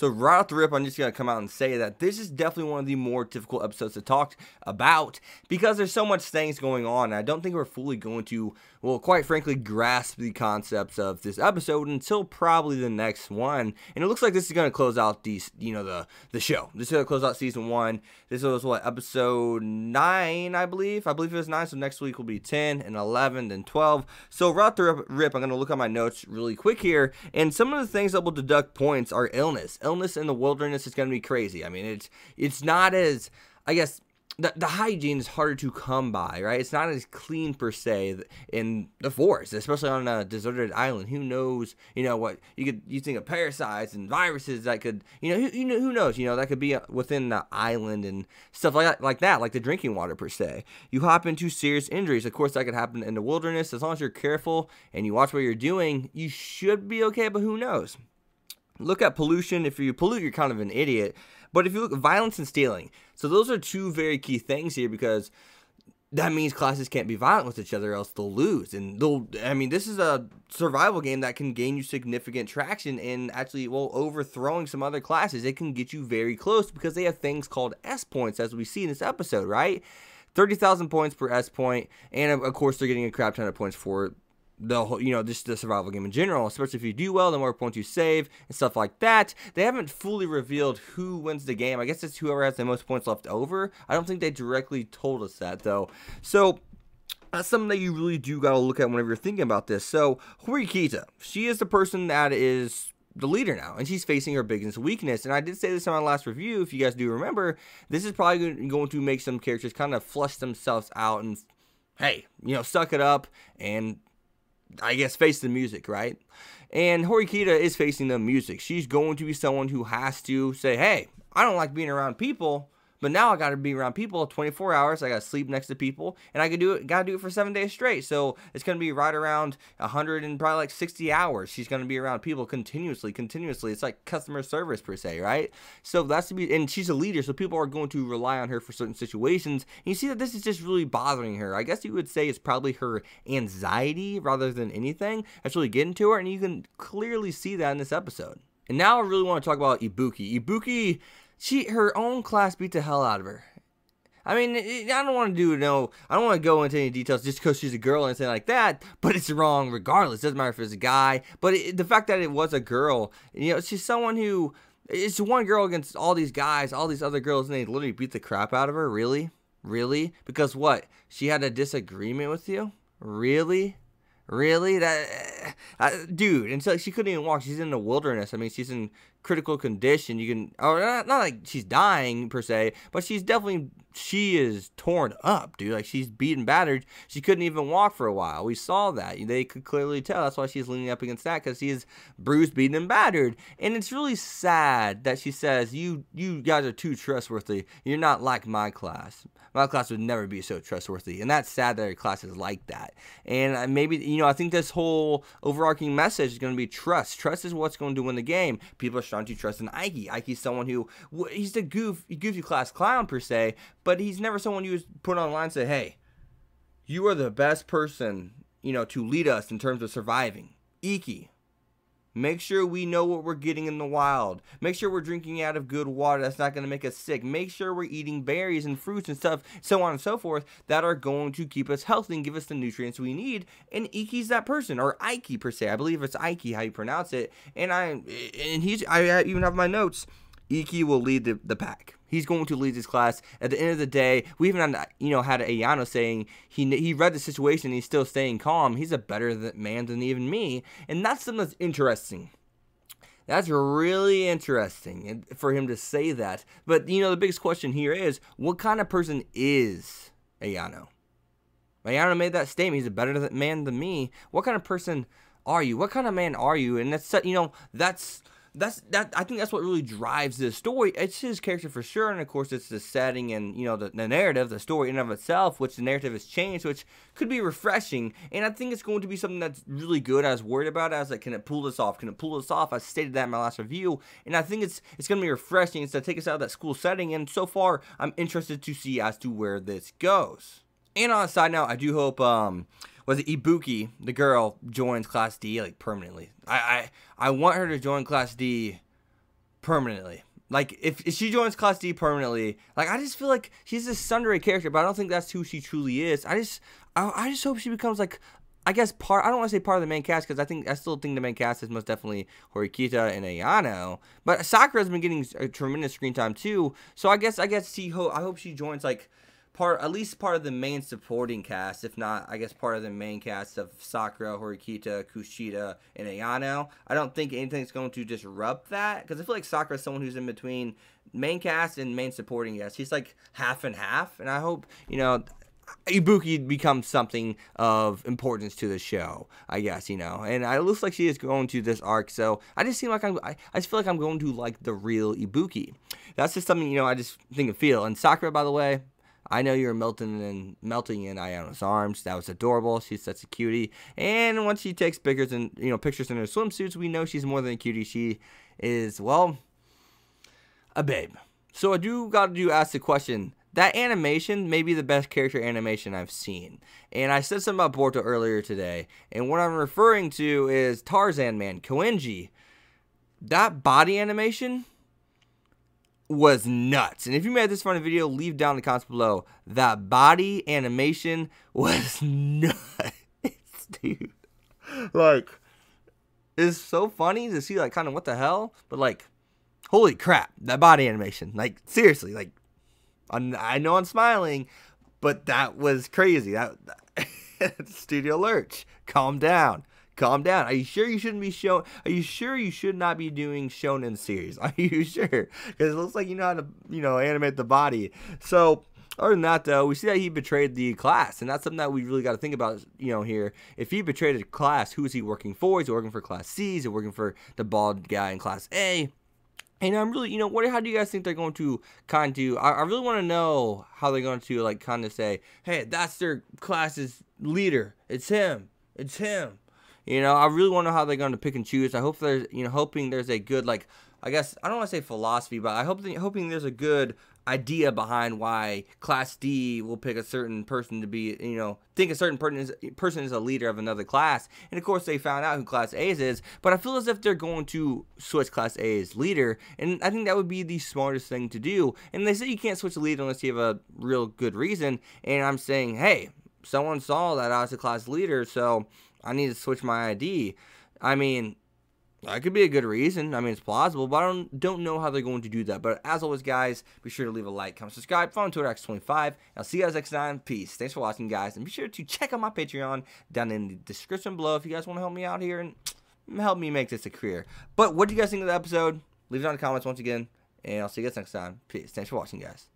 So right off the rip, I'm just going to come out and say that this is definitely one of the more difficult episodes to talk about because there's so much things going on. And I don't think we're fully going to, well, quite frankly, grasp the concepts of this episode until probably the next one. And it looks like this is going to close out the show. This is going to close out season 1. This was what, episode 9, I believe. I believe it was 9. So next week will be 10 and 11 and 12. So right off the rip, I'm going to look at my notes really quick here. And some of the things that will deduct points are illness. Illness in the wilderness is going to be crazy. I mean, it's not as, I guess, the hygiene is harder to come by, right? It's not as clean per se in the forest, especially on a deserted island. Who knows, what you think of parasites and viruses that could, who knows, that could be within the island and stuff like that, like the drinking water per se. You hop into serious injuries. Of course, that could happen in the wilderness. As long as you're careful and you watch what you're doing, you should be okay, but who knows? Look at pollution. If you pollute, you're kind of an idiot. But if you look at violence and stealing, so those are two very key things here because that means classes can't be violent with each other, else they'll lose. And this is a survival game that can gain you significant traction in actually, overthrowing some other classes. It can get you very close because they have things called S points, as we see in this episode, right? 30,000 points per S point, and of course they're getting a crap ton of points for the whole, just the survival game in general, especially if you do well, the more points you save and stuff like that. They haven't fully revealed who wins the game. I guess it's whoever has the most points left over. I don't think they directly told us that though. So that's something that you really do got to look at whenever you're thinking about this. So Horikita, she is the person that is the leader now, and she's facing her biggest weakness. And I did say this in my last review, if you guys do remember, this is probably going to make some characters kind of flush themselves out and, hey, suck it up and, I guess, face the music, right? And Horikita is facing the music. She's going to be someone who has to say, hey, I don't like being around people, but now I got to be around people 24 hours. I got to sleep next to people, and I got to do it for 7 days straight. So it's going to be right around 100 and probably like 60 hours. She's going to be around people continuously. It's like customer service per se, right? So that's to be, and she's a leader, so people are going to rely on her for certain situations. And you see that this is just really bothering her. I guess you would say it's probably her anxiety rather than anything that's really getting to her, and you can clearly see that in this episode. And now I really want to talk about Ibuki. Ibuki, her own class beat the hell out of her. I mean, I don't want to I don't want to go into any details just because she's a girl or anything like that, but it's wrong regardless. Doesn't matter if it's a guy, but the fact that it was a girl, she's someone who, it's one girl against all these guys, all these other girls, and they literally beat the crap out of her. Really? Because what? She had a disagreement with you? Really? Dude, and so she couldn't even walk. She's in the wilderness. I mean, she's in critical condition. Not like she's dying per se, but she is torn up, dude. Like, she's beaten, battered. She couldn't even walk for a while. We saw that. They could clearly tell. That's why she's leaning up against that, because she is bruised, beaten, and battered. And it's really sad that she says, you guys are too trustworthy. You're not like my class. My class would never be so trustworthy. And that's sad that her class is like that. And maybe, I think this whole overarching message is going to be trust. Trust is what's going to win the game. People are starting to trust in Ikey. Ikey's someone who, he's the goofy class clown per se, but he's never someone you put online and say, hey, you are the best person, to lead us in terms of surviving. Ikey, make sure we know what we're getting in the wild. Make sure we're drinking out of good water that's not going to make us sick. Make sure we're eating berries and fruits and stuff, so on and so forth, that are going to keep us healthy and give us the nutrients we need. And Ikey's that person, or Ikey per se. I believe it's Ikey, how you pronounce it. And I even have my notes. Ikey will lead the pack. He's going to lead this class. At the end of the day, we even had Ayano saying he read the situation and he's still staying calm. He's a better man than even me. And that's something that's interesting. That's really interesting for him to say that. But, the biggest question here is, what kind of person is Ayano? Ayano made that statement. He's a better man than me. What kind of person are you? What kind of man are you? And that's, I think that's what really drives this story. It's his character for sure, and of course it's the setting and the narrative, the story in and of itself, which the narrative has changed, which could be refreshing. And I think it's going to be something that's really good. I was worried about it. I was like, can it pull this off? Can it pull this off? I stated that in my last review, and I think it's going to be refreshing. It's to take us out of that school setting, and so far I'm interested to see as to where this goes. And on a side note, I do hope was it Ibuki, the girl, joins Class D like permanently. I want her to join Class D permanently. Like, if she joins Class D permanently, like, I just feel like she's a sundry character, but I don't think that's who she truly is. I just hope she becomes, like, I guess I don't want to say part of the main cast, because I still think the main cast is most definitely Horikita and Ayano. But Sakura's been getting a tremendous screen time too. So I hope she joins, like, at least part of the main supporting cast, if not, I guess, part of the main cast of Sakura, Horikita, Kushida, and Ayano. I don't think anything's going to disrupt that, because I feel like Sakura is someone who's in between main cast and main supporting cast. She's like half and half, and I hope, Ibuki becomes something of importance to the show, I guess, and it looks like she is going to this arc, so I just feel like I'm going to like the real Ibuki. That's just something, I just think and feel. And Sakura, by the way, I know you're melting in Ayano's arms. That was adorable. She's such a cutie. And once she takes pictures in her swimsuits, we know she's more than a cutie. She is, well, a babe. So I got to ask the question. That animation may be the best character animation I've seen. And I said something about Boruto earlier today. And what I'm referring to is Tarzan Man, Koenji. That body animation was nuts. And if you made this fun video, leave down in the comments below. That body animation was nuts, dude. Like, it's so funny to see, like, kind of what the hell, but, like, holy crap, that body animation. Like, seriously, like, I know I'm smiling, but that was crazy. That Studio Lurch, calm down. Calm down. Are you sure you shouldn't be shown? Are you sure you should not be doing shonen series? Are you sure? Because it looks like you know how to, animate the body. So, other than that, though, we see that he betrayed the class, and that's something that we really got to think about, here. If he betrayed a class, who is he working for? Is he working for Class C? Is he working for the bald guy in Class A? And I'm really, how do you guys think they're going to kind of, I really want to know how they're going to, like, kind of say, hey, that's their class's leader. It's him. It's him. I really want to know how they're going to pick and choose. I hope there's, hoping there's a good, like, I guess, I don't want to say philosophy, but hoping there's a good idea behind why Class D will pick a certain person to be, think a certain person is a leader of another class. And of course, they found out who Class A's is, but I feel as if they're going to switch Class A's leader, and I think that would be the smartest thing to do. And they say you can't switch the leader unless you have a real good reason, and I'm saying, hey, someone saw that I was a class leader, so I need to switch my ID. I mean, that could be a good reason. I mean, it's plausible, but I don't know how they're going to do that. But as always, guys, be sure to leave a like, comment, subscribe, follow on Twitter, X25. I'll see you guys next time. Peace. Thanks for watching, guys. And be sure to check out my Patreon down in the description below if you guys want to help me out here and help me make this a career. But what do you guys think of the episode? Leave it down in the comments once again. And I'll see you guys next time. Peace. Thanks for watching, guys.